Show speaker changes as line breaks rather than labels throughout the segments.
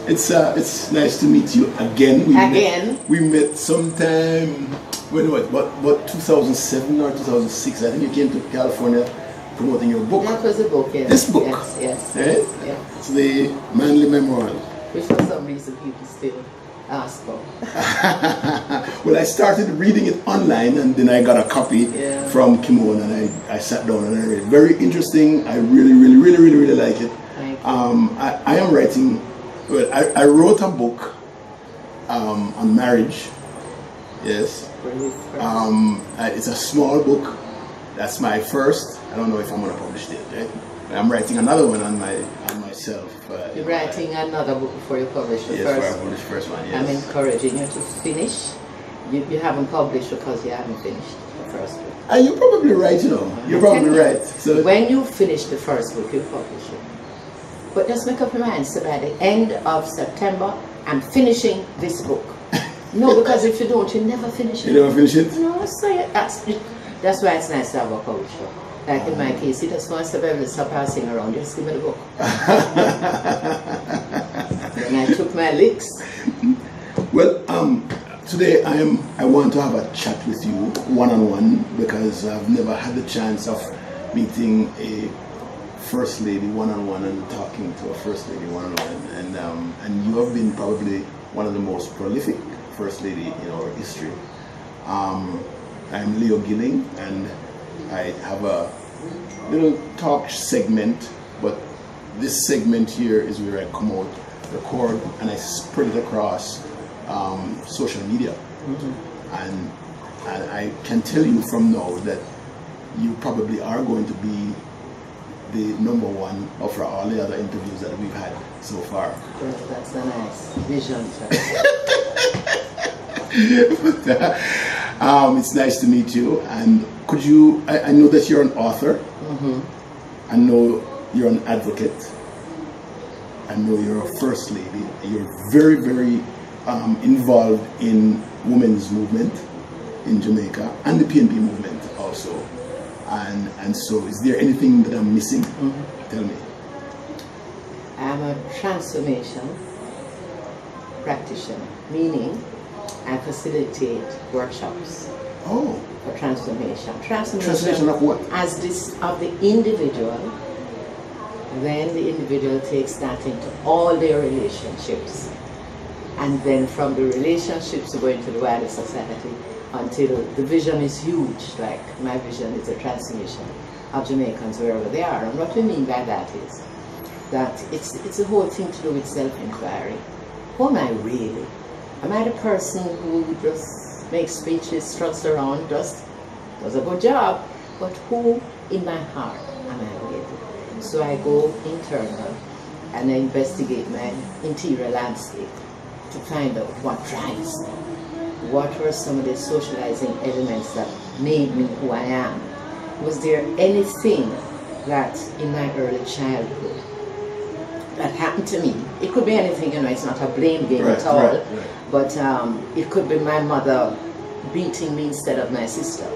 It's nice to meet you again. We met sometime, what 2007 or 2006. I think you came to California promoting your book.
That was a book, yes.
This book.
Yes.
Right?
Yeah.
It's the Manley Memorial.
Which for some reason people still ask for.
Well, I started reading it online and then I got a copy from Kimon and I sat down and I read it. Very interesting. I really like it. I am writing, well, I wrote a book on marriage. Yes. It's a small book. That's my first. I don't know if I'm going to publish it, right? I'm writing another one on myself.
You're writing another book before you publish the first one?
Yes, before I publish the first one, yes.
I'm encouraging you to finish. You haven't published because you haven't finished the first book.
You're probably right, you know. You're probably right. So
when you finish the first book, you'll publish it. But just make up your mind, so by the end of September, I'm finishing this book. No, because if you don't, you never finish it.
You never finish it?
No, so that's why it's nice to have a publisher. Like in my case, he just wants to be able to stop passing around, just give me the book. And I took my licks.
Well, today I want to have a chat with you one-on-one because I've never had the chance of meeting a first lady one-on-one and talking to a first lady one-on-one, and you have been probably one of the most prolific first lady in our history. I'm Leo Gilling and I have a little talk segment, but this segment here is where I come out, record, and I spread it across social media. And I can tell you from now that you probably are going to be the number one of all the other interviews that we've had so far.
Well, that's a nice vision.
It's nice to meet you, and could you, I know that you're an author, I know you're an advocate, I know you're a first lady, you're very involved in women's movement in Jamaica and the PNP movement also, and so is there anything that I'm missing? Tell me.
I'm a transformation practitioner, meaning I facilitate workshops for transformation.
Transformation of what?
As this of the individual, then the individual takes that into all their relationships. And then from the relationships go into the wider society until the vision is huge. Like my vision is a transformation of Jamaicans wherever they are. And what we mean by that is that it's a whole thing to do with self-inquiry. Who am I really? Am I the person who just makes speeches, struts around, just does a good job? But who in my heart am I really? So I go internal and I investigate my interior landscape to find out what drives me. What were some of the socializing elements that made me who I am? Was there anything that in my early childhood that happened to me? It could be anything, you know, it's not a blame game at all. Right. But it could be my mother beating me instead of my sister.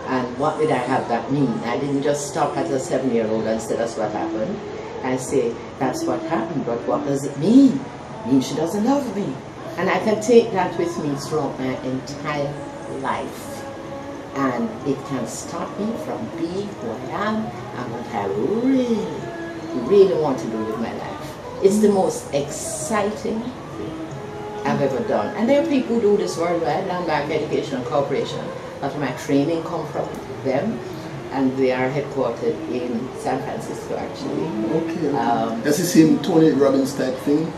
And what did I have that mean? I didn't just stop at a 7-year-old and say that's what happened. I say, that's what happened, but what does it mean? It means she doesn't love me. And I can take that with me throughout my entire life. And it can stop me from being who I am and what I really want to do with my life. It's the most exciting thing I've ever done. And there are people who do this worldwide. Landmark Education Corporation. That's where my training come from them. And they are headquartered in San Francisco, actually.
Okay. That's the same Tony Robbins type thing?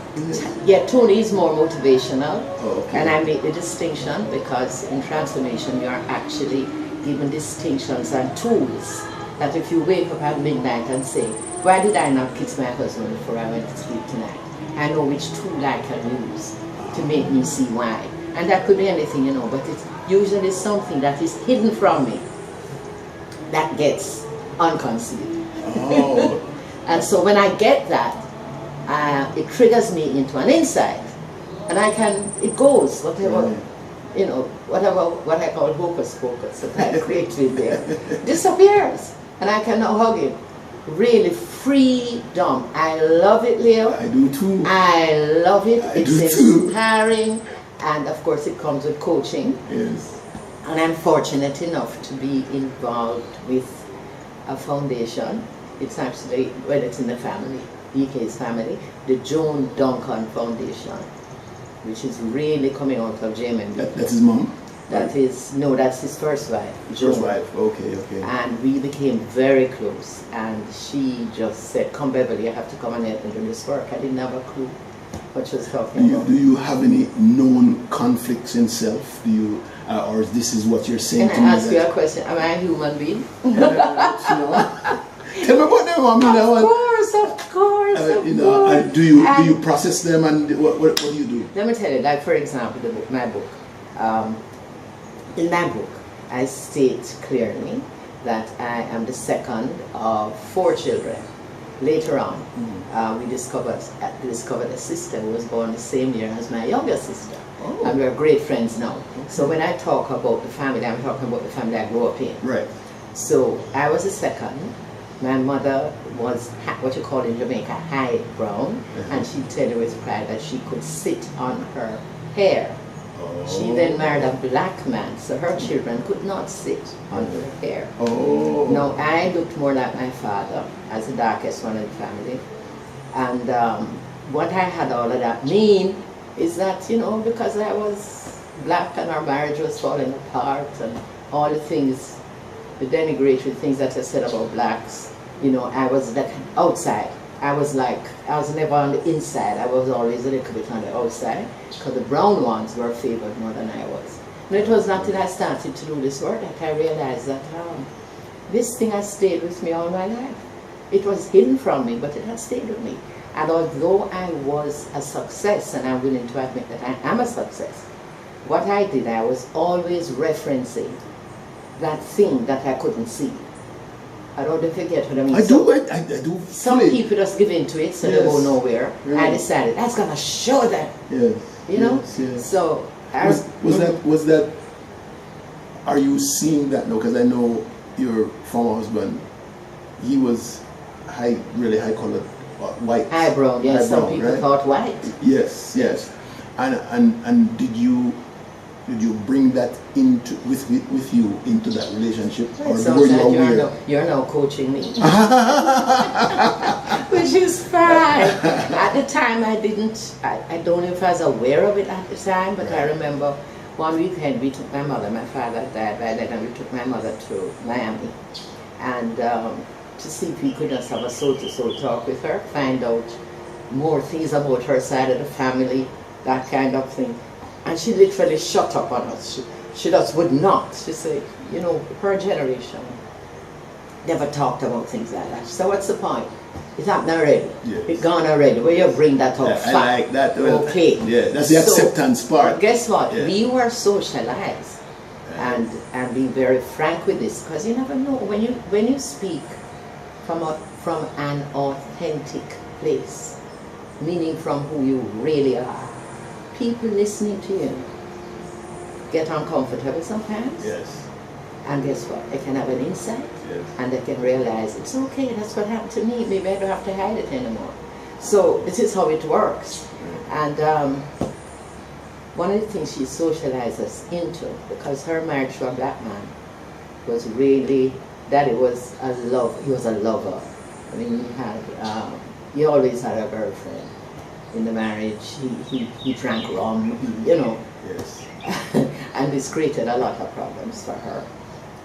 Yeah, Tony is more motivational.
Oh, okay.
And I make the distinction because in transformation you are actually given distinctions and tools that if you wake up at midnight and say, why did I not kiss my husband before I went to sleep tonight? I know which tool I can use to make me see why. And that could be anything, you know, but it's usually something that is hidden from me that gets unconcealed.
Oh.
And so when I get that, it triggers me into an insight. And it goes, whatever, you know, whatever, what I call hocus pocus that I created there, disappears. And I can now hug it really freedom. I love it, Leo.
I do too.
I love it.
I
It's
do too.
inspiring, and of course it comes with coaching.
Yes.
And I'm fortunate enough to be involved with a foundation. It's actually, well, it's in the family, BK's family, the Joan Duncan Foundation, which is really coming out of Jamin.
That's his mom?
That is, no, that's his first wife. Joan.
First wife, okay, okay.
And we became very close. And she just said, come Beverley, you have to come and help me do this work. I didn't have a clue what she was talking about.
Do you have any known conflicts in self? Do you, or this is what you're saying to me?
Can I ask you a question? Am I a human being?
Tell me about them. I mean,
of course, of course.
You know, and do you process them, and what do you do?
Let me tell you, like for example, the book, my book. In my book, I state clearly that I am the second of 4 children. Later on, we discovered a sister who was born the same year as my younger sister. Oh. And we're great friends now. So when I talk about the family, I'm talking about the family I grew up in.
Right.
So I was the second. My mother was what you call in Jamaica high brown, and she'd tell you with pride that she could sit on her hair.
Oh.
She then married a black man, so her children could not sit on her hair.
Oh.
Now I looked more like my father as the darkest one in the family, and what I had all of that mean is that, you know, because I was black and our marriage was falling apart and all the things, the denigratory things that I said about blacks, you know, I was like outside. I was never on the inside. I was always a little bit on the outside, because the brown ones were favored more than I was. And it was not until I started to do this work that I realized that this thing has stayed with me all my life. It was hidden from me, but it has stayed with me. And although I was a success, and I'm willing to admit that I am a success, what I did, I was always referencing that thing that I couldn't see. I don't know if you get what I mean.
I do.
Some people just give in to it, so they go nowhere. Yeah. I decided that's gonna show them.
Yes.
You know.
Yes, yes.
So
was that? Are you seeing that now? Because I know your former husband. He was really high colored, white.
High brown. Yes. Some people thought white.
Yes. Yes. And did you bring that with you into that relationship, or were you aware?
You're now coaching me, which is fine. At the time, I didn't. I don't know if I was aware of it at the time, but I remember one weekend we took my mother. My father died by then, and we took my mother to Miami, and to see if we could just have a soul-to-soul talk with her, find out more things about her side of the family, that kind of thing. And she literally shut up on us. She just would not. She said, you know, her generation never talked about things like that. So what's the point? It's happened already. Yes. It's gone already. Well, you bring that up.
Yeah, I like that.
Okay.
Yeah, that's the acceptance part.
Guess what? Yeah. We were socialized. And being very frank with this, because you never know. When you speak from an authentic place, meaning from who you really are, people listening to you get uncomfortable sometimes.
Yes.
And guess what? They can have an insight.
Yes.
And they can realize it's okay, that's what happened to me. Maybe I don't have to hide it anymore. So this is how it works. And one of the things she socialized us into, because her marriage to a black man was really, Daddy was a love. He was a lover. I mean, he always had a girlfriend. In the marriage, he drank rum, you know.
Yes.
And this created a lot of problems for her.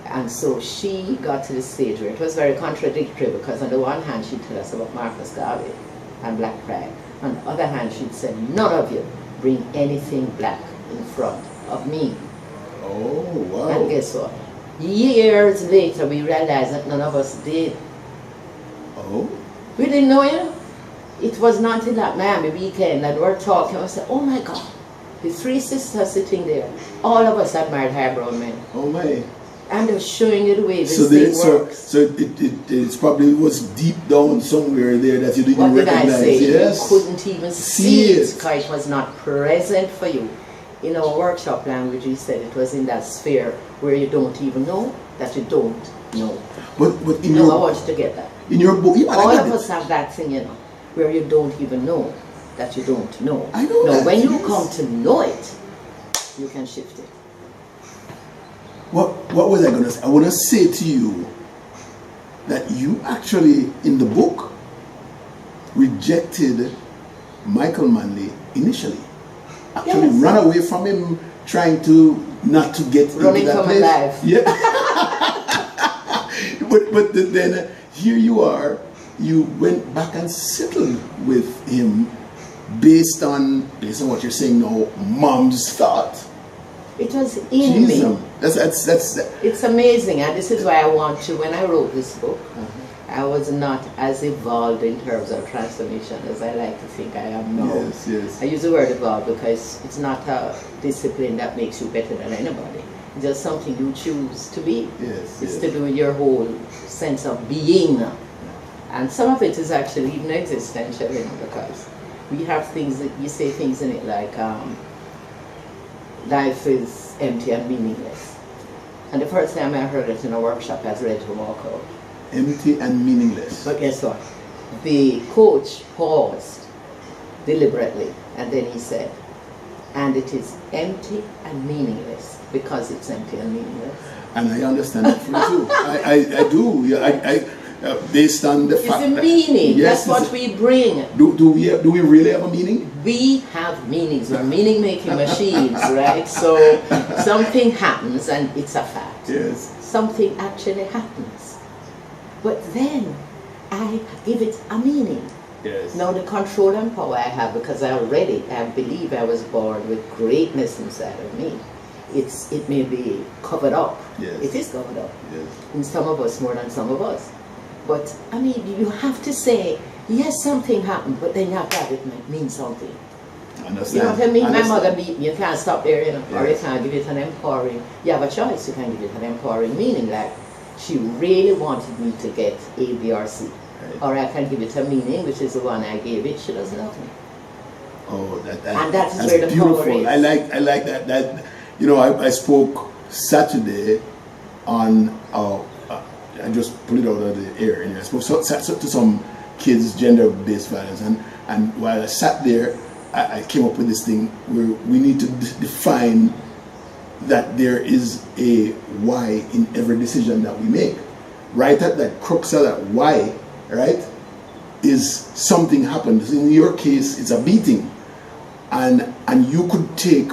And so she got to the stage where it was very contradictory, because on the one hand she'd tell us about Marcus Garvey and black pride. On the other hand she'd say, none of you bring anything black in front of me.
Oh, wow.
And guess what? Years later we realized that none of us did.
Oh?
We didn't know, you know. It was not until that Miami weekend and we're talking, I said, oh my God, the 3 sisters sitting there, all of us had married high brown men.
Oh my.
And they're showing you the way this thing works.
So it probably was deep down somewhere there that you didn't recognize.
What did I say?
Yes.
You couldn't even see it because it was not present for you. In our workshop language, we said it was in that sphere where you don't even know that you don't know.
But in
I want you to get that.
in your book.
All of us have that thing, you know, where you don't even know that you don't know.
I know that.
When you come to know it, you can shift it.
What was I going to say? I want to say to you that you actually, in the book, rejected Michael Manley initially. Actually ran away from him, trying to not to get
running
into that
from
place.
life.
Yeah. but then here you are. You went back and settled with him based on what you're saying now. Mom's thought.
It was in me.
That's
It's amazing, and this is why I want to. When I wrote this book, I was not as evolved in terms of transformation as I like to think I am now.
Yes, yes.
I use the word evolve because it's not a discipline that makes you better than anybody. It's just something you choose to be.
Yes,
it's to do with your whole sense of being. And some of it is actually even existential, you know, because we have things that you say things in it like life is empty and meaningless. And the first time I heard it in a workshop, I was ready to walk out.
Empty and meaningless.
But guess what? The coach paused deliberately, and then he said, and it is empty and meaningless because it's empty and meaningless.
And I understand that from you too. I do. Yeah, based on the fact.
It's a meaning.
Yes,
that's what we bring.
Do we really have a meaning?
We have meanings. We're meaning-making machines, right? So something happens, and it's a fact.
Yes.
Something actually happens. But then I give it a meaning.
Yes.
Now the control and power I have, because I believe I was born with greatness inside of me. It may be covered up.
Yes.
It is covered up.
Yes.
In some of us more than some of us. But I mean, you have to say, yes, something happened, but then you have to have it mean something.
Understand.
You know what I mean? My mother beat me, you can't stop there, you know,
Yes.
or you can't give it an empowering. You have a choice, you can give it an empowering meaning, like she really wanted me to get A, B, or C.
Right.
Or I can give it a meaning, which is the one I gave it, she doesn't love me.
Oh,
and that's
that's
where the
beautiful.
power is.
I like that. That, you know, I spoke Saturday on I just put it out of the air, and I spoke to some kids gender-based violence, and while I sat there, I came up with this thing where we need to define that there is a why in every decision that we make. Right at that crux of that why, right, is something happened. In your case, it's a beating, and you could take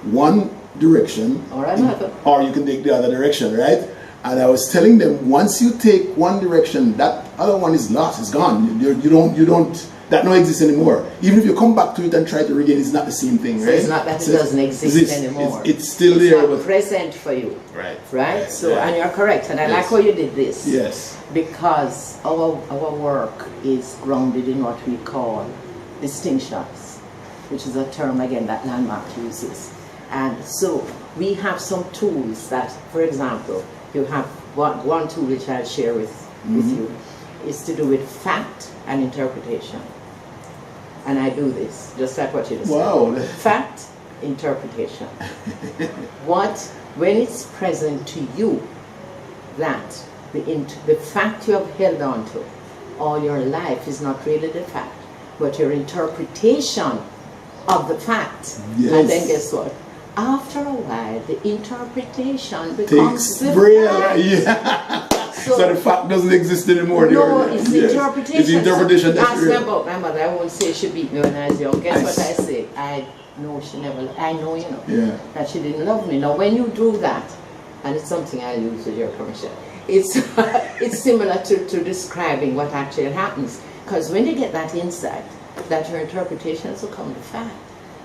one direction, or you can take the other direction, right? And I was telling them, once you take one direction, that other one is lost, it's gone. You don't. That no exists anymore. Even if you come back to it and try to regain, it's not the same thing, right?
So it's not that it doesn't exist anymore.
It's still there,
but present for you.
Right.
So, and you're correct, and I like how you did this.
Yes.
Because our work is grounded in what we call distinctions, which is a term again that Landmark uses. And so we have some tools that, for example, you have one tool which I'll share with you, is to do with fact and interpretation. And I do this, just like what you just said. Fact, interpretation. When it's present to you that the fact you have held on to all your life is not really the fact, but your interpretation of the fact.
Yes.
And then guess what? After a while, the interpretation becomes the fact.
Yeah. So the fact doesn't exist anymore.
No, it's the interpretation.
It's the interpretation that's
ask me
real.
about my mother. I won't say she beat me when I was young. Guess what I say? I know she never. I know, you know, that she didn't love me. Now, when you do that, and it's something I use with your permission, it's similar to describing what actually happens. Because when you get that insight, that your interpretations will come to fact,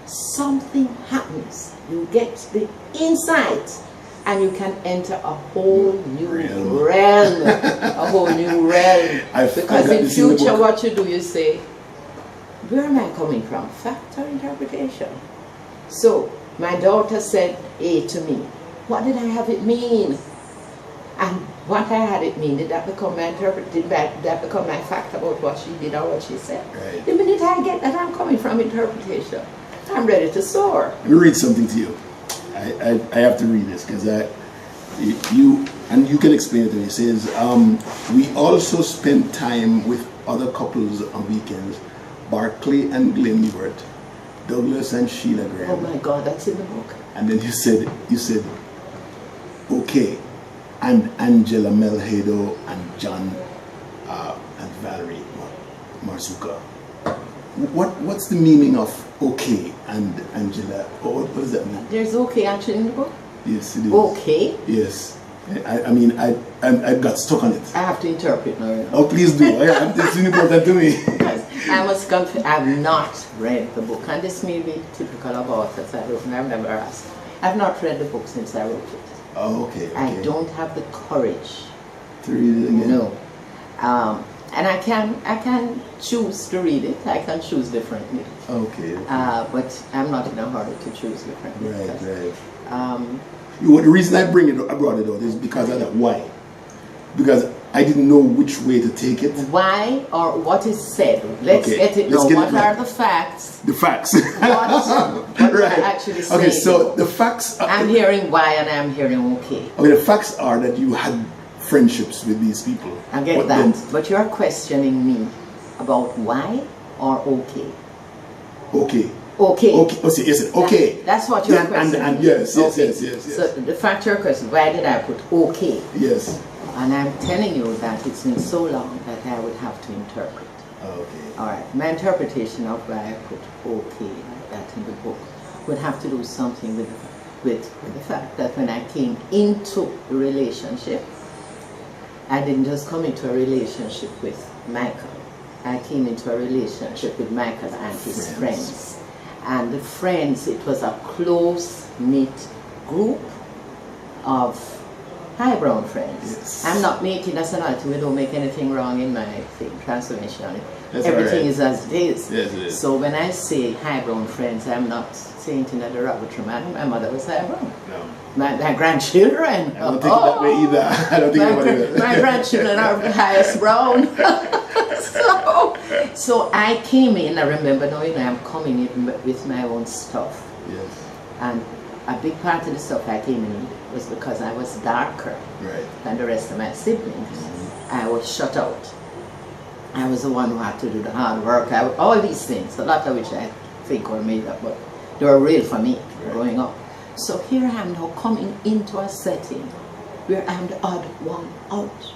something happens. You get the insight, and you can enter a whole new realm. A whole new realm. Because in future, what you do, you say, where am I coming from? Fact or interpretation? So, my daughter said A to me. What did I have it mean? And what I had it mean, did that become my did that become my fact about what she did or what she said?
Right.
The minute I get that I'm coming from interpretation, I'm ready to soar.
Let me read something to you. I have to read this because you and you can explain it to me. It says, we also spent time with other couples on weekends, Barclay and Glenworth, Douglas and Sheila Graham.
Oh my God, that's in the book.
And then you said, okay, and Angela Melhedo and John and Valerie Marzuka. What's the meaning of okay and Angela? What does that mean?
There's okay actually in the book?
Yes, it is.
Okay?
Yes. I mean, I got stuck on it.
I have to interpret now.
Oh, please do. It's important to me.
I must confess, I have not read the book, and this may be typical of authors. I've never asked. I've not read the book since I wrote it.
Oh, okay.
I don't have the courage
to read it again.
No. And I can choose to read it. I can choose differently.
Okay.
But I'm not in a hurry to choose differently.
Right. The reason I brought it out is because of that. Why? Because I didn't know which way to take it.
Why or what is said? Let's get it now. What are the facts?
The facts.
What right. Actually saying?
Okay, so the facts are,
I'm hearing why and I'm hearing okay.
Okay, the facts are that you had friendships with these people.
I get that. But you're questioning me about why or okay?
Okay.
Okay.
Okay. Oh, yes, okay.
That's what you're questioning.
And yes,
okay.
yes.
So the fact you're questioning, why did I put okay?
Yes.
And I'm telling you that it's been so long that I would have to interpret.
Okay.
All right. My interpretation of why I put okay like that in the book would have to do something with the fact that when I came into the relationship, I didn't just come into a relationship with Michael. I came into a relationship with Michael and his friends. And the friends, it was a close-knit group of highbrow friends.
Yes.
I'm not making nationality, we don't make anything wrong in my transformation.
That's
everything
right.
Is as it is.
Yes, it is.
So when I say highbrow friends, I'm not saying it in a derogatory manner. My mother was highbrow.
No.
My grandchildren.
I don't think it that way either. I don't think it
my grandchildren are the highest brown. So I came in, I remember now, I'm coming in with my own stuff.
Yes.
And a big part of the stuff I came in was because I was darker than the rest of my siblings. I was shut out. I was the one who had to do the hard work. All these things, a lot of which I think were made up, but they were real for me growing up. So here I am now coming into a setting where I'm the odd one out.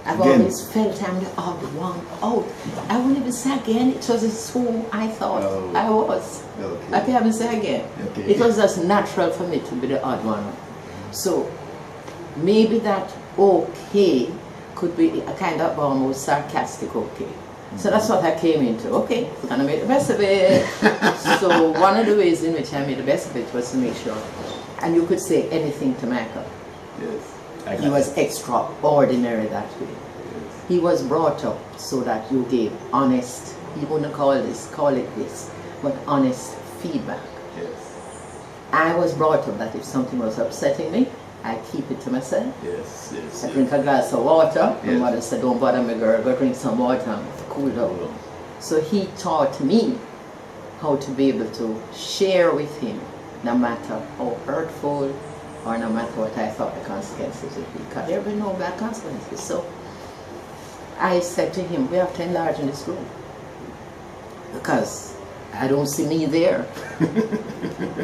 I've always felt I'm the odd one out. I won't even say again, it was who I thought I was.
Okay.
I can't even say again.
Okay.
It was just natural for me to be the odd one out. So maybe that okay could be a kind of almost sarcastic okay. So that's what I came into. Okay, we're gonna make the best of it. So one of the ways in which I made the best of it was to make sure, and you could say anything to Michael.
Yes.
He was extraordinary that way.
Yes.
He was brought up so that you gave honest, you wouldn't call it this, but honest feedback.
Yes.
I was brought up that if something was upsetting me, I keep it to myself.
Yes.
I drink a glass of water. My mother said, don't bother me girl, go drink some water and cool down. So he taught me how to be able to share with him, no matter how hurtful or no matter what I thought the consequences would be, because there were no bad consequences. So I said to him, we have to enlarge in this room because I don't see me there.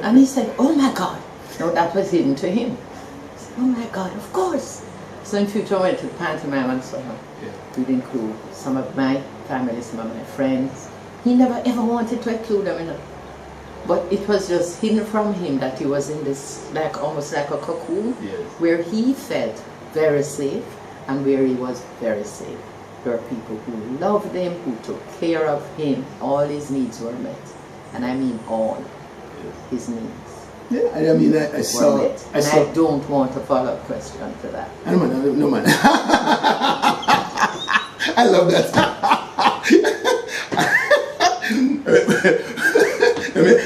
And he said, oh my God. No, that was hidden to him. I said, oh my God, of course. So in future I went to the pantomime and so on. We'd include some of my family, some of my friends. He never ever wanted to include them in it. But it was just hidden from him that he was in this, like almost like a cocoon, where he felt very safe and where he was very safe. There were people who loved him, who took care of him. All his needs were met. And I mean all his needs.
Yeah, I mean, I saw.
I don't want a follow-up question to that.
No man. I love that.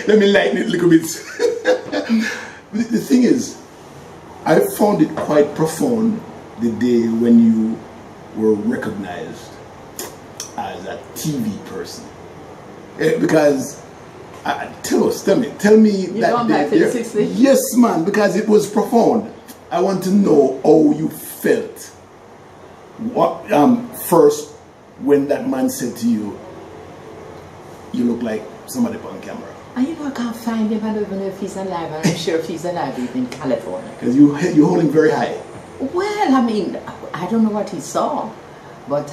let me lighten it a little bit. The thing is, I found it quite profound the day when you were recognized as a TV person. Because tell me
you
that
day. Yes,
man, because it was profound. I want to know how you felt felt what first when that man said to you, "You look like somebody on camera"?
And I can't find him. I don't even know if he's alive. I'm not sure if he's alive. He's in California.
Because you hold him very high.
Well, I mean, I don't know what he saw, but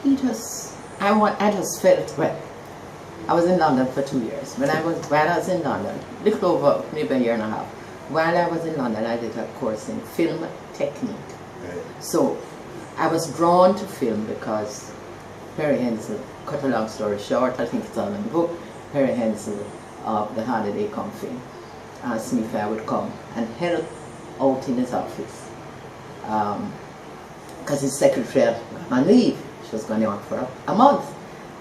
he just, I just felt, well, I was in London for 2 years. While I was in London, little over maybe a year and a half, while I was in London, I did a course in film technique.
Right.
So I was drawn to film because Perry Hensel, cut a long story short, I think it's all in the book, Perry Hensel of the Holiday Company asked me if I would come and help out in his office because his secretary had gone on leave. She was going on for a month.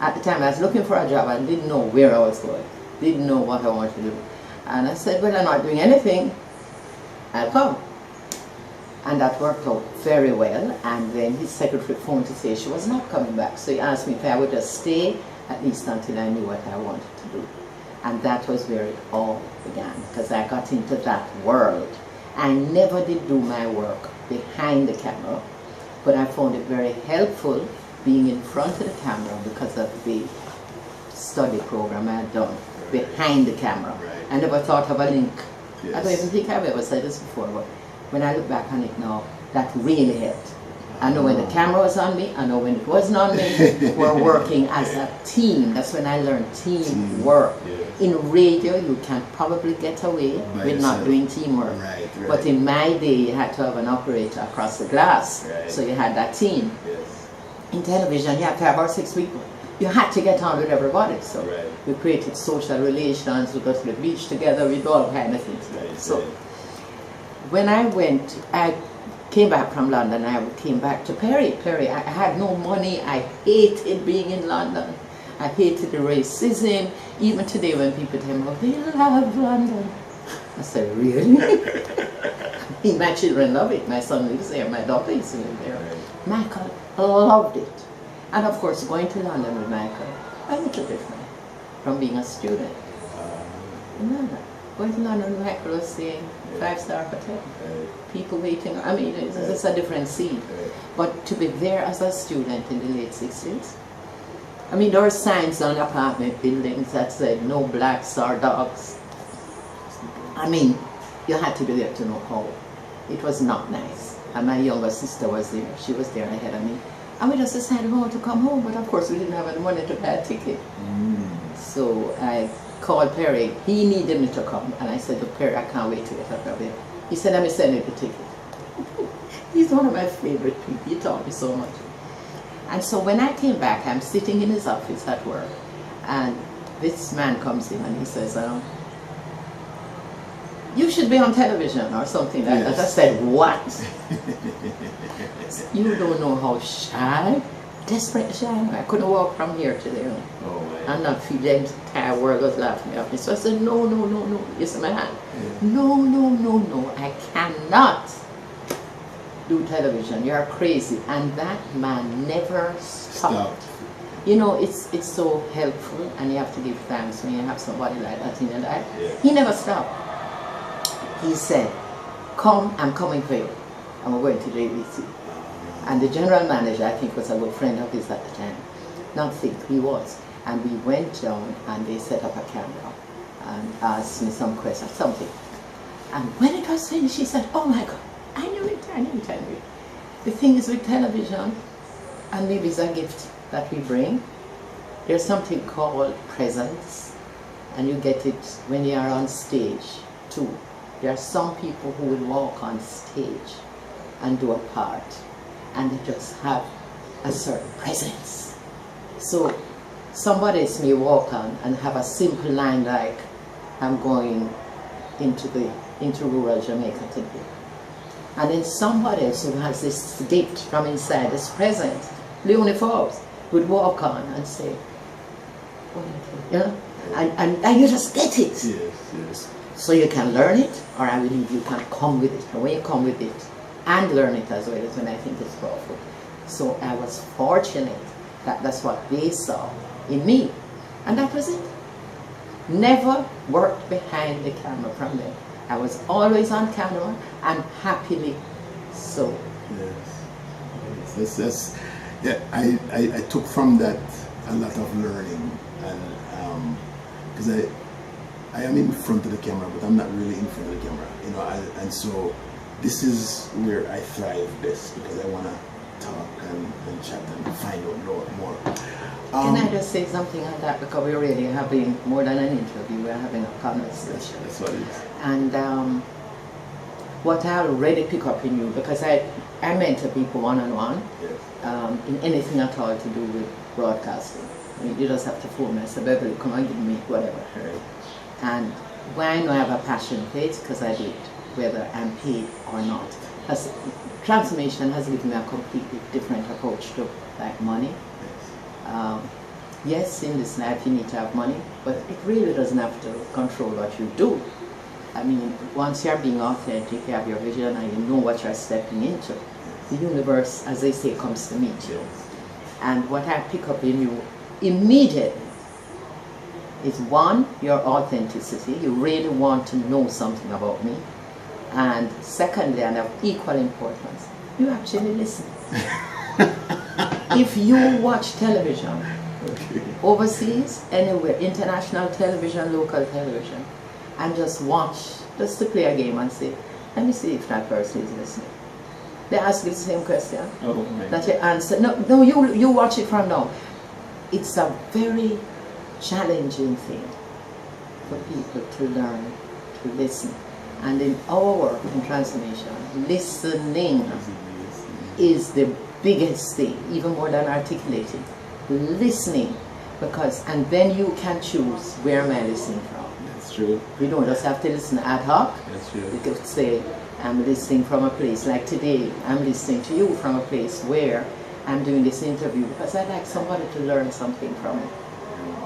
At the time I was looking for a job. I didn't know where I was going, didn't know what I wanted to do, and I said, well, I'm not doing anything, I'll come. And that worked out very well. And then his secretary phoned to say she was not coming back, so he asked me if I would just stay at least until I knew what I wanted to do. And that was where it all began, because I got into that world. I never did do my work behind the camera, but I found it very helpful being in front of the camera because of the study program I had done behind the camera.
Right.
I never thought of a link.
Yes.
I don't even think I've ever said this before, but when I look back on it now, that really helped. I know when the camera was on me, I know when it wasn't on me. We're working as a team. That's when I learned teamwork.
Yeah.
In radio, you can probably get away with not doing teamwork.
Right, right.
But in my day, you had to have an operator across the glass.
Right.
So you had that team.
Yes.
In television, you had to have about 6 people. You had to get on with everybody. So
Right.
we created social relations, we go to the beach together, we do all kind of things.
Right,
So
right.
when I came back from London, I came back to Perry. I had no money. I hated being in London. I hated the racism. Even today when people tell me, oh, they love London. I said, really? My children love it. My son lives there. My daughter used to live there.
Right.
Michael loved it. And of course, going to London with Michael, a little different from being a student. In London. Going to London with Michael was staying 5-star hotel. People waiting. I mean, it's a different scene. But to be there as a student in the late 60s, I mean, there were signs on apartment buildings that said no blacks or dogs. I mean, you had to be there to know how. It was not nice. And my younger sister was there. She was there ahead of me. And we just decided we wanted to come home, but of course we didn't have any money to buy a ticket. So I called Perry. He needed me to come. And I said to Perry, I can't wait to get up there. He said, let me send you the ticket. He's one of my favorite people. He taught me so much. And so when I came back, I'm sitting in his office at work, and this man comes in and he says, you should be on television or something like that. I said, what? You don't know how shy, desperate shy I am. I couldn't walk from here to there. And not feel the entire world was laughing at me. So I said, no, it's my hand. No, I cannot do television. You're crazy. And that man never stopped. You know, it's so helpful, and you have to give thanks when you have somebody like that in your life. He never stopped. He said, come, I'm coming for you. And we're going to JVC. And the general manager, I think, was a good friend of his at the time. Not think, he was. And we went down and they set up a camera and asked me some questions, something. And when it was finished, she said, oh my God, I knew it. The thing is with television, and maybe it's a gift that we bring, there's something called presence, and you get it when you are on stage too. There are some people who will walk on stage and do a part, and they just have a certain presence. So somebody may walk on and have a simple line like, I'm going into rural Jamaica today. And then somebody else who has this gift from inside, this presence, Leonie Forbes, would walk on and say, what do you think? And you just get it.
Yes.
So you can learn it, or I believe you can come with it. And when you come with it and learn it as well, is when I think it's powerful. So I was fortunate that that's what they saw in me. And that was it. Never worked behind the camera from them. I was always on camera and happily So.
Yes. Yeah, I took from that a lot of learning, and because I am in front of the camera, but I'm not really in front of the camera, you know, and so this is where I thrive best, because I want to talk and chat and find out more.
Can I just say something on that, because we're really having more than an interview, we're having a conversation.
That's what it is.
And what I already pick up in you, because I mentor people one-on-one,
Yes.
In anything at all to do with broadcasting. I mean, you just have to phone me, say, Beverley, come and give me whatever.
Right.
And why I know I have a passion for it, because I do it, whether I'm paid or not. Because transformation has given me a completely different approach to like money. Yes, in this life you need to have money, but it really doesn't have to control what you do. I mean, once you're being authentic, you have your vision and you know what you're stepping into, the universe, as they say, comes to meet you. And what I pick up in you immediately is, one, your authenticity. You really want to know something about me. And secondly, and of equal importance, you actually listen. If you watch television, overseas, anywhere, international television, local television, and just watch, just to play a game and say, let me see if that person is listening. They ask you the same question.
Oh,
that you answer. No, you watch it from now. It's a very challenging thing for people to learn to listen. And in our work in transformation, listening is the biggest thing, even more than articulating. Listening, because, and then you can choose, where am I listening from?
That's true.
You don't just have to listen ad hoc.
That's true.
You could say, I'm listening from a place, like today, I'm listening to you from a place where I'm doing this interview because I'd like somebody to learn something from it.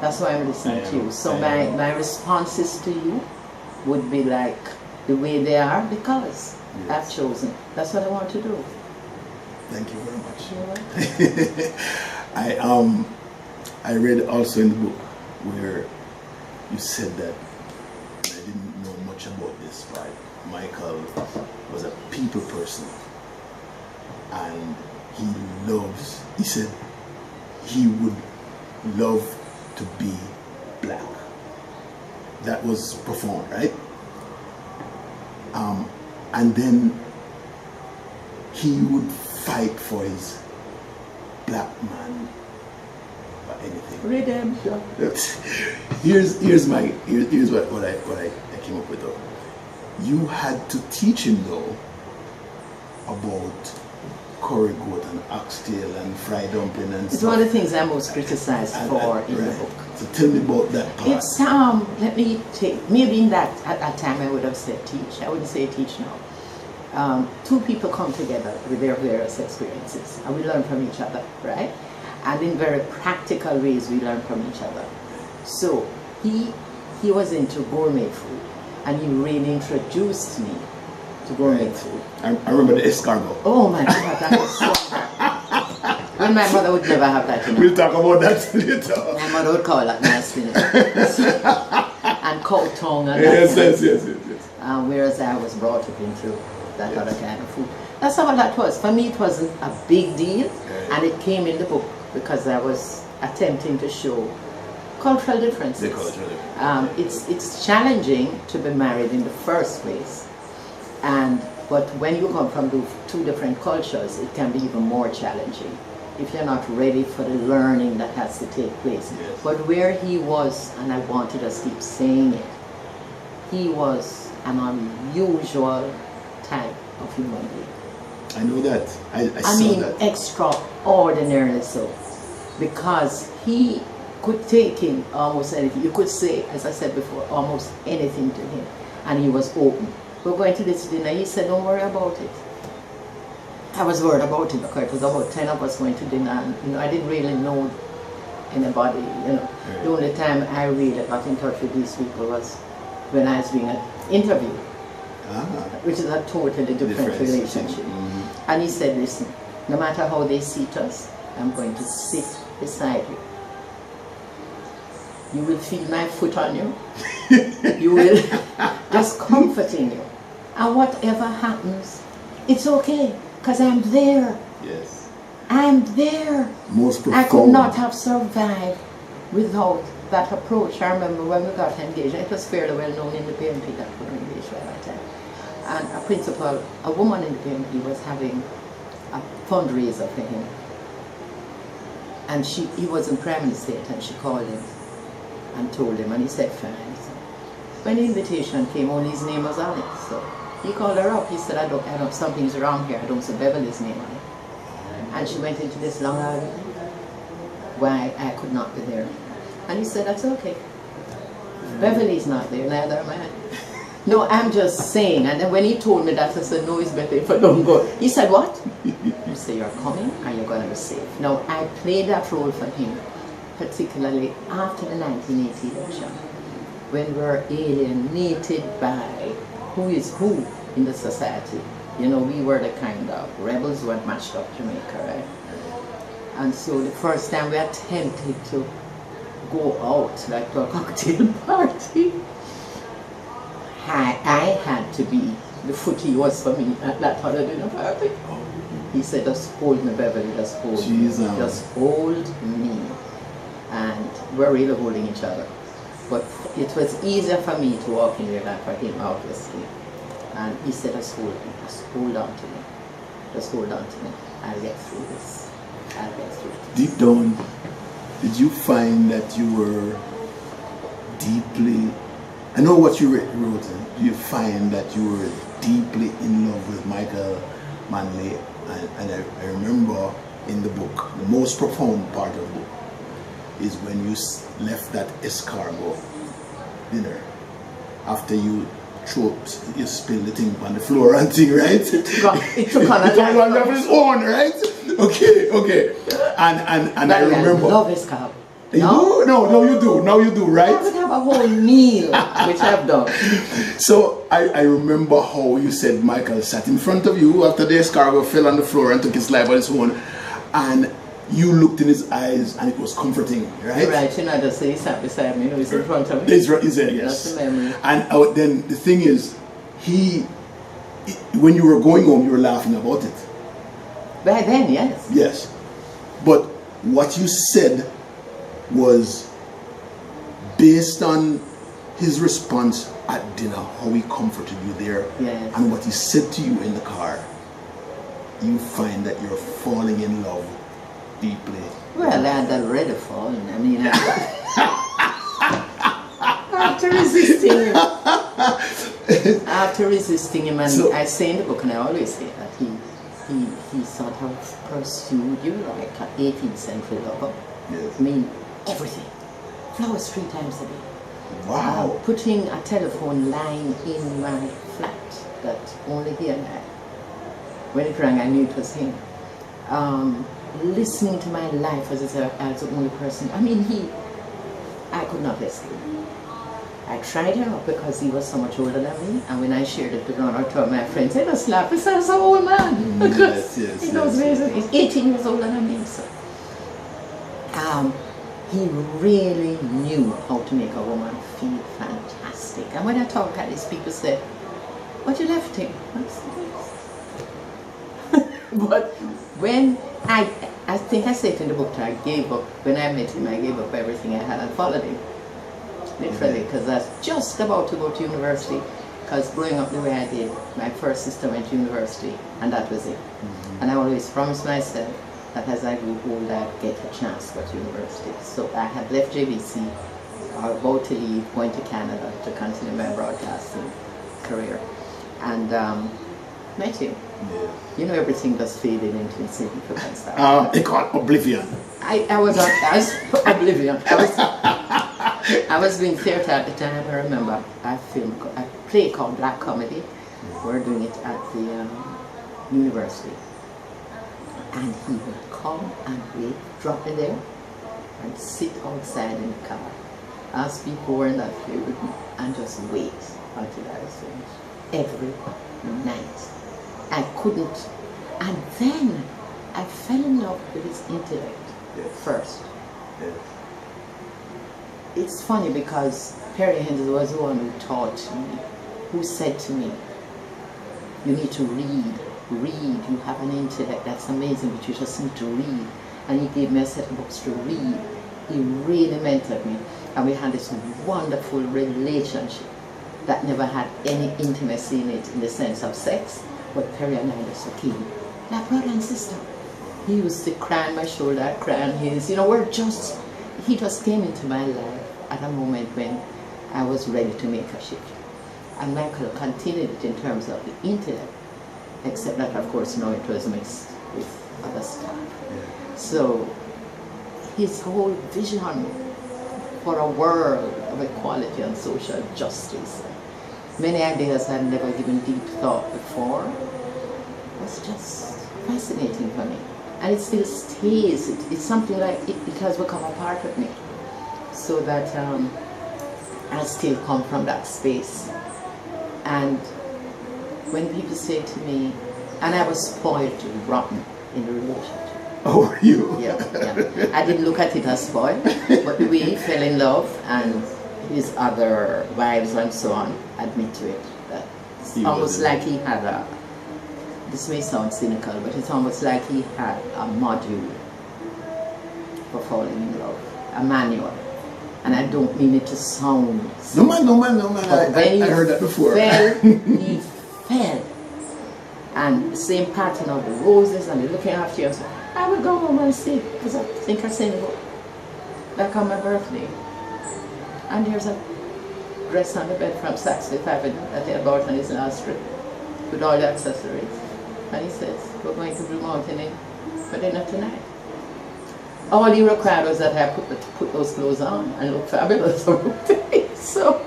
That's why I'm listening to you. So my responses to you would be like the way they are, because I've chosen. That's what I want to do.
Thank you very much. I read also in the book where you said that, I didn't know much about this, but Michael was a people person, and he said he would love to be black. That was profound, right? And then he would fight for his black man or anything.
Redemption.
Here's what I came up with though. You had to teach him though about curry goat and oxtail and fried dumpling and
It's
stuff.
one of the things I'm most criticized for in the book.
So tell me about that part.
It's let me take, maybe in that at that time I would have said teach. I wouldn't say teach now. Two people come together with their various experiences and we learn from each other, right? And in very practical ways we learn from each other. So he was into gourmet food and he really introduced me to gourmet food.
I remember the escargot.
Oh my God, that was so when my mother would never have that, you know.
We'll talk about that later.
My mother would call that nasty. And cow tongue and
Yes.
whereas I was brought up into that other kind of food. That's how that was. For me it wasn't a big deal, and it came in the book because I was attempting to show cultural differences. It's challenging to be married in the first place, but when you come from two different cultures, it can be even more challenging if you're not ready for the learning that has to take place.
Yes.
But where he was, and I want to just keep saying it, he was an unusual type of human being.
I know that. I saw
mean,
that.
extraordinarily so. Because he could take in almost anything. You could say, as I said before, almost anything to him. And he was open. We're going to this dinner. He said, don't worry about it. I was worried about it because it was about 10 of us going to dinner. And, I didn't really know anybody, Right. The only time I really got in touch with these people was when I was doing an interview. Which is a totally different relationship.
Mm-hmm.
And he said, listen, no matter how they seat us, I'm going to sit beside you. You will feel my foot on you. You will just comforting you. And whatever happens, it's okay, because I'm there.
Yes.
I'm there.
Most profound.
I could not have survived without that approach. I remember when we got engaged, it was fairly well known in the PMP that we were engaged by that time. And a principal, a woman in the PMP was having a fundraiser for him. And he was in primary state, and she called him and told him, and he said fine. So when the invitation came, only his name was on it. So he called her up. He said, I don't, something's wrong here. I don't see Beverley's name on it. And she went into this long argument why I could not be there. And he said, that's okay. Beverly's not there, neither am I. No, I'm just saying. And then when he told me that, I said, no, it's better if I don't go. He said, what? You say you're coming and you're going to be safe. Now, I played that role for him, particularly after the 1980 election, when we're alienated by who is who in the society. You know, we were the kind of rebels who had mashed up Jamaica, right? And so the first time we attempted to go out, like to a cocktail party, I had to be the foot he was for me at that other dinner party. He said, just hold me, Beverly, just hold me. Just hold me. And we're really holding each other. But it was easier for me to walk in there than for him, obviously. And he said, just hold me, just hold on to me. Just hold on to me. I'll get through this. I'll get through it.
Deep down, did you find that you were deeply, I know what you wrote, do you find that you were deeply in love with Michael Manley? And I remember in the book, the most profound part of the book is when you left that escargot dinner after you you spilled the thing on the floor and thing, right?
It took on a life
of its own, right? Okay. And I remember.
I love escargot.
No, you do. Now you do, right?
I would have a whole meal, which I've done.
So I remember how you said Michael sat in front of you after the escargot fell on the floor and took his life on its own, and you looked in his eyes and it was comforting, right?
Right, you know, just say he sat beside me, he's in front of me.
He's there, yes.
That's the memory.
And then the thing is, when you were going home, you were laughing about it.
By then, yes.
Yes. But what you said was based on his response at dinner, how he comforted you there,
yes,
and what he said to you in the car. You find that you're falling in love deeply.
Well, I had already fallen. I mean, after resisting him, and so, I say in the book, and I always say that he sort of pursued you like an 18th century lover.
Yes.
I mean, everything. Flowers 3 times a day.
Wow.
Putting a telephone line in my flat that only he and I. When it rang, I knew it was him. Listening to my life as the only person. I mean, I could not escape. I tried him up because he was so much older than me, and when I shared it with 1 or 2 of my friends, they just laughed. He said, "It's an old man." Because he knows he's 18 years older than me. So, he really knew how to make a woman feel fantastic. And when I talk about this, people say, "But you left him." But when I think I said in the book that I gave up, when I met him, I gave up everything I had and followed him. Literally, because I was just about to go to university, because growing up the way I did, my first sister went to university, and that was it. And I always promised myself that as I grew old, I'd get a chance to go to university. So I had left JVC, I was about to leave, going to Canada to continue my broadcasting career, and met him.
Yeah.
You know, everything just faded into insignificance.
They call it oblivion.
I was oblivion. I was doing theatre at the time. I remember a play called Black Comedy. We were doing it at the university. And he would come and wait, drop me there, and sit outside in the car. Ask people who were in that play with me, and just wait until I was finished. Every night. I couldn't. And then I fell in love with his intellect first.
Yes.
It's funny because Perry Henderson was the one who taught me, who said to me, you need to read read, you have an intellect, that's amazing, but you just need to read. And he gave me a set of books to read. He really mentored me. And we had this wonderful relationship that never had any intimacy in it in the sense of sex, but Perry and I just became like brother and sister. He used to cry on my shoulder, I'd cry on his. You know, he just came into my life at a moment when I was ready to make a shift. And Michael continued it in terms of the intellect, except that, of course, now it was mixed with other stuff. Yeah. So his whole vision for a world of equality and social justice, many ideas I'd never given deep thought before, was just fascinating for me. And it still stays. It's something like it has become a part of me. So that I still come from that space. And when people say to me, and I was spoiled rotten in the relationship.
Oh, were you?
Yeah. I didn't look at it as spoiled, but the way he fell in love and his other wives and so on admit to it. That it's almost like he had this may sound cynical, but it's almost like he had a module for falling in love, a manual. And I don't mean it to sound...
No man. I heard that before.
He fell. And the same pattern of the roses and the looking after you. So I would go home and see, because I think I sent it back on my birthday. And there's a dress on the bed from Saks Fifth Avenue that he had bought on his last trip with all the accessories. And he says, we're going to Blue Mountain for dinner tonight. All he required was that I put those clothes on and look fabulous. So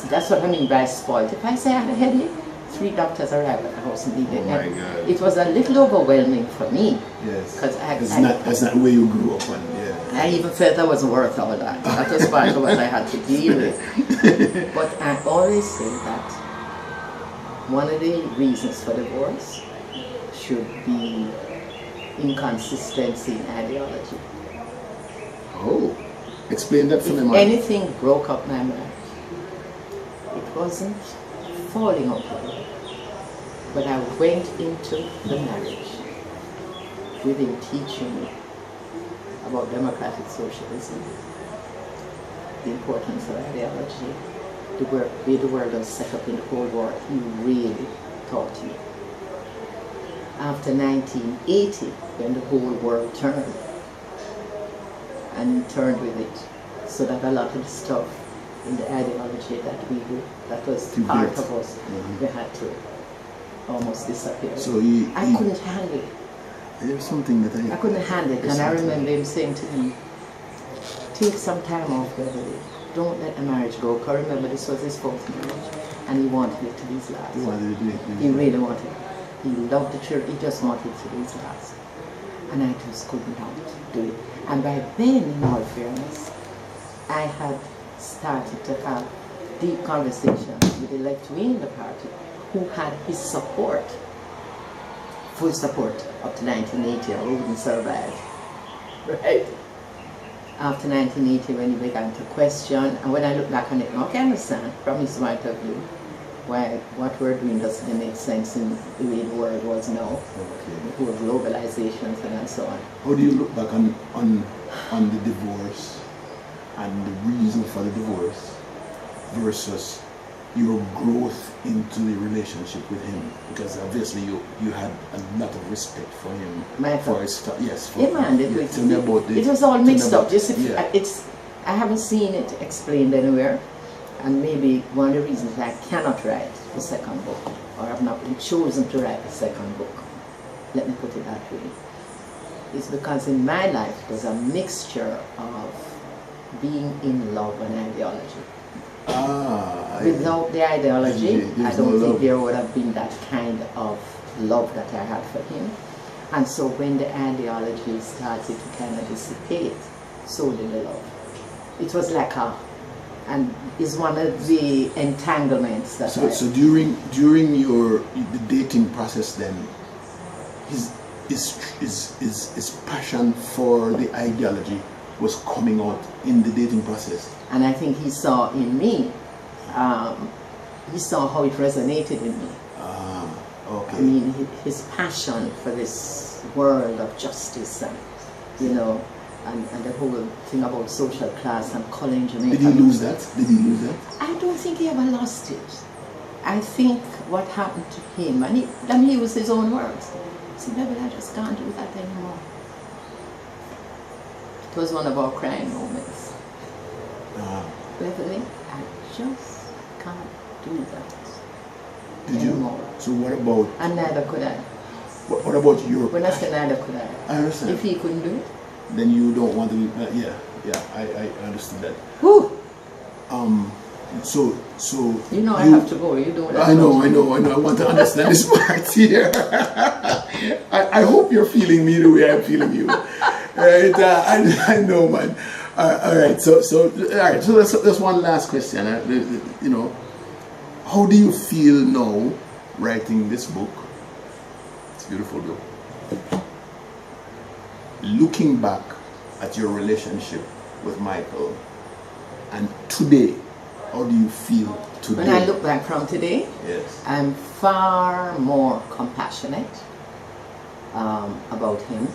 that's what I mean by spoiled. If I say I had a headache, 3 doctors arrived at the house immediately.
Oh my God.
It was a little overwhelming for me.
Yes.
Because
that's not where you grew up on. Yeah.
I even felt I wasn't worth all that. That was part of what I had to deal with. But I always say that one of the reasons for divorce should be inconsistency in ideology.
Oh, explain that for me, man.
Anything broke up my marriage, it wasn't falling apart, but I went into the marriage with him teaching me about democratic socialism, the importance of ideology, the way the world was set up in the Cold War. He really taught me. After 1980, when the whole world turned, and he turned with it, so that a lot of the stuff in the ideology that was part of us, we had to almost disappear.
So
I couldn't handle it.
There's something that I
couldn't handle it, and I remember him saying to me, take some time off, Beverley. Don't let the marriage go. Because remember, this was his fourth marriage, and he wanted it to be his last. He really wanted it. He loved the church, he just wanted it to be his last. And I just could not do it. And by then, in all fairness, I had started to have deep conversations with the left wing in the party who had his support, full support, up to 1980, or wouldn't survive. Right? After 1980, when he began to question, and when I look back on it, now I can understand from his point of view why what we're doing doesn't make sense in the way the world was now, the globalizations and so on.
How do you look back on the divorce and the reason for the divorce versus your growth into the relationship with him? Because obviously you had a lot of respect for him. For his stuff. Yes. Tell me about
it was all mixed up. I haven't seen it explained anywhere. And maybe one of the reasons I cannot write the second book, or have not been chosen to write the second book, let me put it that way, is because in my life there's a mixture of being in love and ideology. Without the ideology, I don't think there would have been that kind of love that I had for him. And so when the ideology started to kind of dissipate, so did the love. It was like and is one of the entanglements that
So during the dating process then, his passion for the ideology was coming out in the dating process.
And I think he saw in me, he saw how it resonated in me.
Okay.
I mean, his passion for this world of justice and, you know, and the whole thing about social class and color in Jamaica.
Did he lose that? Did he lose that?
I don't think he ever lost it. I think what happened to him, and he was his own words. He said, Beverley, I just can't do that anymore. It was one of our crying moments. Beverley, I just can't do that.
Did
anymore.
you? So what about?
And neither could I.
What about Europe?
When I say neither could I.
I understand.
If he couldn't do it.
Then you don't want to be. I understood that.
Whew.
So
you know I have to go. You don't.
I know. I want to understand this part here. I hope you're feeling me the way I'm feeling you. Right? I know, man. All right. So all right. So that's one last question. You know, how do you feel now writing this book? It's a beautiful book. Looking back at your relationship with Michael and today, how do you feel today?
When I look back from today,
yes,
I'm far more compassionate about him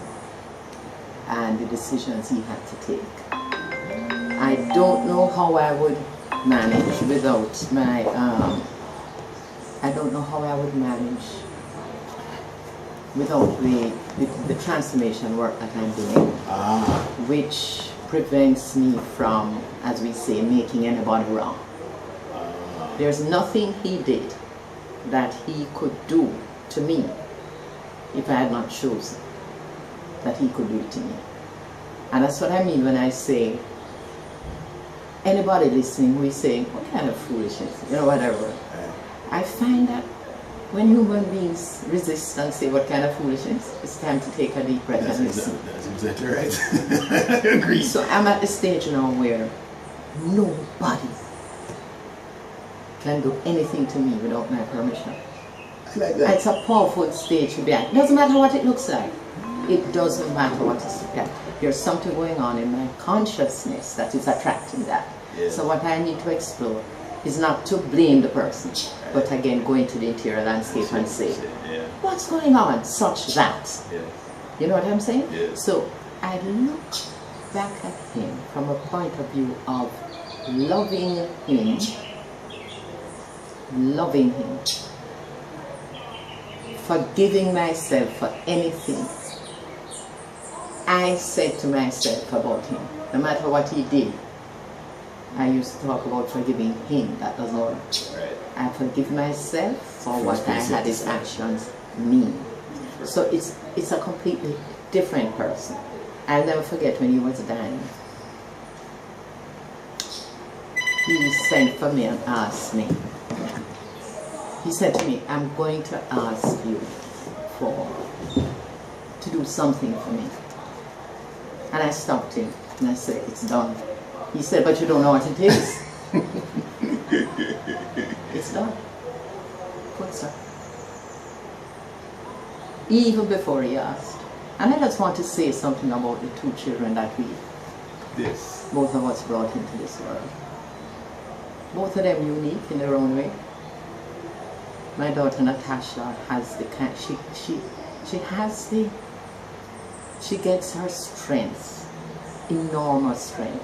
and the decisions he had to take. I don't know how I would manage without my, I don't know how I would manage without the transformation work that I'm doing, which prevents me from, as we say, making anybody wrong. There's nothing he did that he could do to me if I had not chosen that he could do it to me. And that's what I mean when I say, anybody listening who is saying, what kind of foolishness, you know, whatever. I find that when human beings resist and say what kind of foolishness, it's time to take a deep breath and listen.
That's exactly right. I agree.
So I'm at the stage now where nobody can do anything to me without my permission.
I like that.
It's a powerful stage to be at. It doesn't matter what it looks like. It doesn't matter what it's like. There's something going on in my consciousness that is attracting that.
Yes.
So what I need to explore is not to blame the person, but again go into the interior landscape and say, what's going on such that? You know what I'm saying?
Yes.
So I look back at him from a point of view of loving him, forgiving myself for anything I said to myself about him, no matter what he did. I used to talk about forgiving him. That doesn't work.
Right.
I forgive myself for what I had his actions mean. So it's a completely different person. I'll never forget when he was dying. He sent for me and asked me. He said to me, I'm going to ask you to do something for me. And I stopped him and I said, it's done. He said, but you don't know what it is. It's done. Good, sir. Even before he asked. And I just want to say something about the two children that both of us brought into this world. Both of them unique in their own way. My daughter Natasha has the kind, she gets her strength, enormous strength,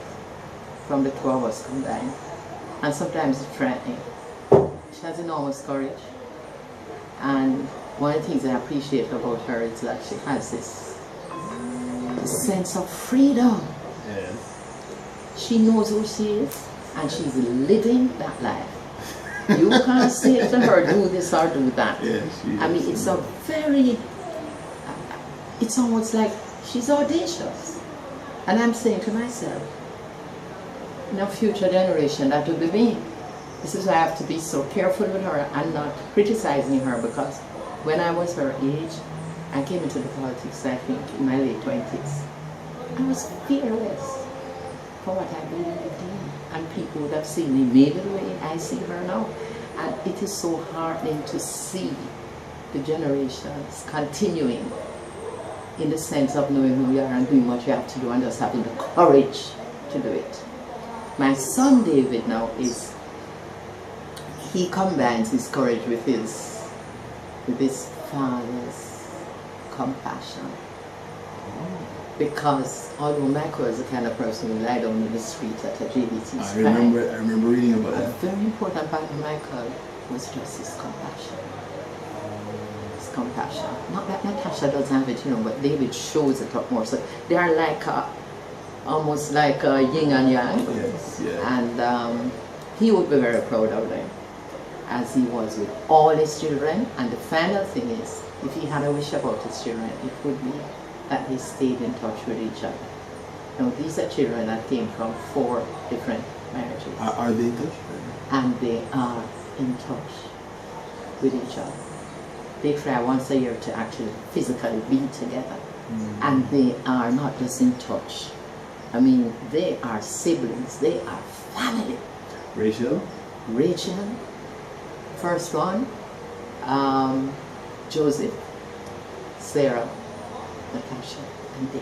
from the two of us combined. And sometimes it's frightening. She has enormous courage. And one of the things I appreciate about her is that she has this sense of freedom.
Yes.
She knows who she is, and she's living that life. You can't say to her, do this or do that.
Yes,
I mean, it's a very, it's almost like she's audacious. And I'm saying to myself, in a future generation, that will be me. This is why I have to be so careful with her and not criticizing her, because when I was her age, I came into the politics, I think, in my late 20s. I was fearless for what I believed in. And people would have seen me maybe the way I see her now. And it is so heartening to see the generations continuing in the sense of knowing who you are and doing what you have to do and just having the courage to do it. My son David now he combines his courage with his with his father's compassion. Because although Michael was the kind of person who lied down in the street at a JBT's
I remember reading about
a
that.
very important part of Michael was just his compassion. His compassion. Not that Natasha doesn't have it, but David shows it up more. So they are like almost like yin and yang.
Yes, yeah.
And he would be very proud of them, as he was with all his children. And the final thing is, if he had a wish about his children, it would be that they stayed in touch with each other. Now, these are children that came from 4 different marriages.
Are they in touch?
And they are in touch with each other. They try once a year to actually physically be together. And they are not just in touch. I mean, they are siblings, they are family.
Rachel,
first one, Joseph, Sarah, Natasha, and Dave.